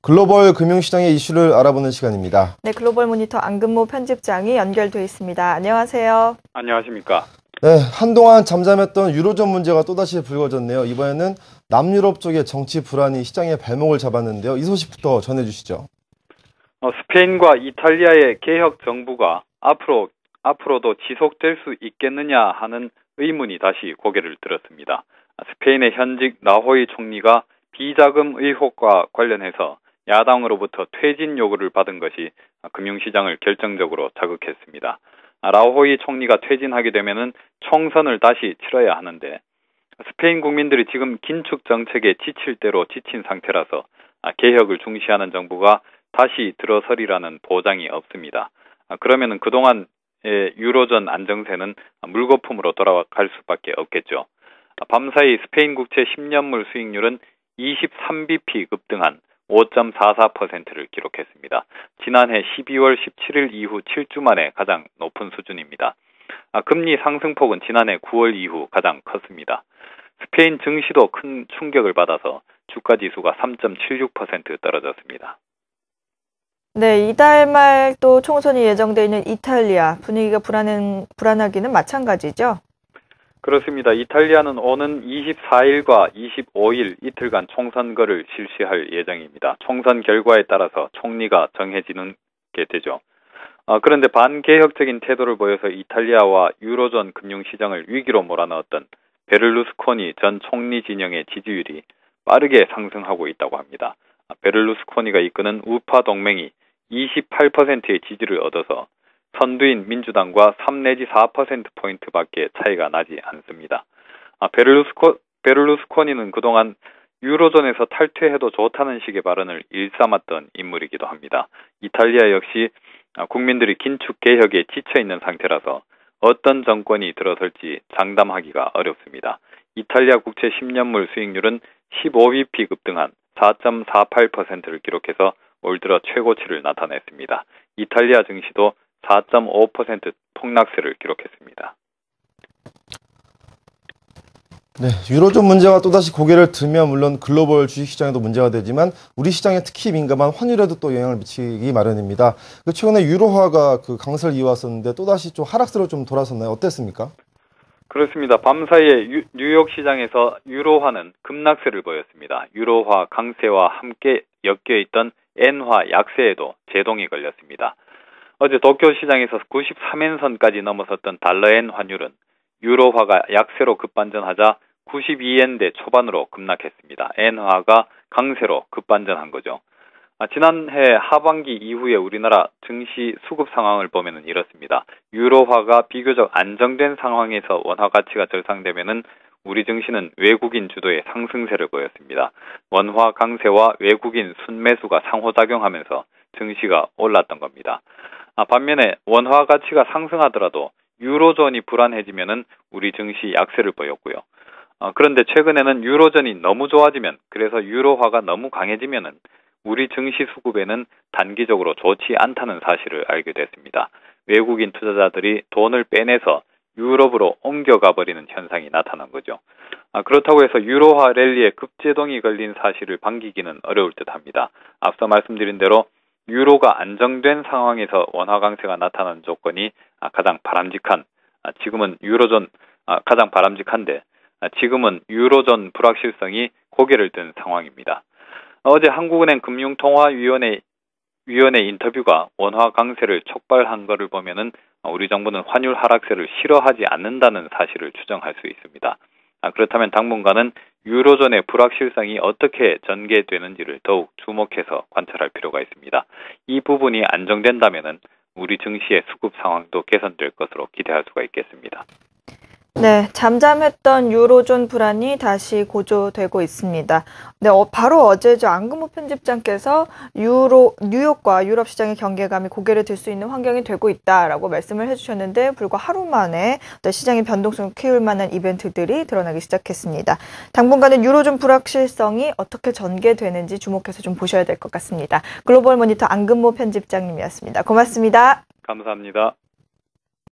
글로벌 금융시장의 이슈를 알아보는 시간입니다. 네, 글로벌 모니터 안근모 편집장이 연결돼 있습니다. 안녕하세요. 안녕하십니까. 네, 한동안 잠잠했던 유로존 문제가 또다시 불거졌네요. 이번에는 남유럽 쪽의 정치 불안이 시장의 발목을 잡았는데요. 이 소식부터 전해주시죠. 스페인과 이탈리아의 개혁 정부가 앞으로도 지속될 수 있겠느냐 하는 의문이 다시 고개를 들었습니다. 스페인의 현직 라호이 총리가 비자금 의혹과 관련해서 야당으로부터 퇴진 요구를 받은 것이 금융시장을 결정적으로 자극했습니다. 라호이 총리가 퇴진하게 되면은 총선을 다시 치러야 하는데 스페인 국민들이 지금 긴축 정책에 지칠 대로 지친 상태라서 개혁을 중시하는 정부가 다시 들어서리라는 보장이 없습니다. 그러면은 그동안의 유로존 안정세는 물거품으로 돌아갈 수밖에 없겠죠. 밤사이 스페인 국채 10년물 수익률은 23bp 급등한 5.44%를 기록했습니다. 지난해 12월 17일 이후 7주 만에 가장 높은 수준입니다. 금리 상승폭은 지난해 9월 이후 가장 컸습니다. 스페인 증시도 큰 충격을 받아서 주가지수가 3.76% 떨어졌습니다. 네, 이달 말 또 총선이 예정돼 있는 이탈리아 분위기가 불안하기는 마찬가지죠? 그렇습니다. 이탈리아는 오는 24일과 25일 이틀간 총선거를 실시할 예정입니다. 총선 결과에 따라서 총리가 정해지는 게 되죠. 그런데 반개혁적인 태도를 보여서 이탈리아와 유로존 금융시장을 위기로 몰아넣었던 베를루스코니 전 총리 진영의 지지율이 빠르게 상승하고 있다고 합니다. 베를루스코니가 이끄는 우파 동맹이 28%의 지지를 얻어서 선두인 민주당과 3 내지 4%포인트밖에 차이가 나지 않습니다. 베를루스코니는 그동안 유로존에서 탈퇴해도 좋다는 식의 발언을 일삼았던 인물이기도 합니다. 이탈리아 역시 국민들이 긴축 개혁에 지쳐있는 상태라서 어떤 정권이 들어설지 장담하기가 어렵습니다. 이탈리아 국채 10년물 수익률은 15bp 급등한 4.48%를 기록해서 올 들어 최고치를 나타냈습니다. 이탈리아 증시도 4.5% 폭락세를 기록했습니다. 네, 유로존 문제가 또다시 고개를 들면 물론 글로벌 주식시장에도 문제가 되지만 우리 시장에 특히 민감한 환율에도 또 영향을 미치기 마련입니다. 최근에 유로화가 강세를 이어왔었는데 또다시 좀 하락세로 좀 돌아섰나요? 어땠습니까? 그렇습니다. 밤사이에 뉴욕 시장에서 유로화는 급락세를 보였습니다. 유로화 강세와 함께 엮여있던 엔화 약세에도 제동이 걸렸습니다. 어제 도쿄 시장에서 93엔선까지 넘어섰던 달러엔 환율은 유로화가 약세로 급반전하자 92엔대 초반으로 급락했습니다. 엔화가 강세로 급반전한 거죠. 지난해 하반기 이후에 우리나라 증시 수급 상황을 보면 이렇습니다. 유로화가 비교적 안정된 상황에서 원화 가치가 절상되면은 우리 증시는 외국인 주도의 상승세를 보였습니다. 원화 강세와 외국인 순매수가 상호작용하면서 증시가 올랐던 겁니다. 반면에 원화 가치가 상승하더라도 유로존이 불안해지면은 우리 증시 약세를 보였고요. 그런데 최근에는 유로존이 너무 좋아지면, 그래서 유로화가 너무 강해지면은 우리 증시 수급에는 단기적으로 좋지 않다는 사실을 알게 됐습니다. 외국인 투자자들이 돈을 빼내서 유럽으로 옮겨가 버리는 현상이 나타난 거죠. 그렇다고 해서 유로화 랠리에 급제동이 걸린 사실을 반기기는 어려울 듯합니다. 앞서 말씀드린 대로 유로가 안정된 상황에서 원화 강세가 나타나는 조건이 가장 바람직한, 지금은 유로존 가장 바람직한데 지금은 유로존 불확실성이 고개를 든 상황입니다. 어제 한국은행 금융통화위원회 인터뷰가 원화 강세를 촉발한 것을 보면은 우리 정부는 환율 하락세를 싫어하지 않는다는 사실을 추정할 수 있습니다. 그렇다면 당분간은 유로존의 불확실성이 어떻게 전개되는지를 더욱 주목해서 관찰할 필요가 있습니다. 이 부분이 안정된다면은 우리 증시의 수급 상황도 개선될 것으로 기대할 수가 있겠습니다. 네, 잠잠했던 유로존 불안이 다시 고조되고 있습니다. 네, 바로 어제죠. 안근모 편집장께서 뉴욕과 유럽 시장의 경계감이 고개를 들 수 있는 환경이 되고 있다라고 말씀을 해주셨는데 불과 하루 만에 시장의 변동성을 키울 만한 이벤트들이 드러나기 시작했습니다. 당분간은 유로존 불확실성이 어떻게 전개되는지 주목해서 좀 보셔야 될 것 같습니다. 글로벌 모니터 안근모 편집장님이었습니다. 고맙습니다. 감사합니다.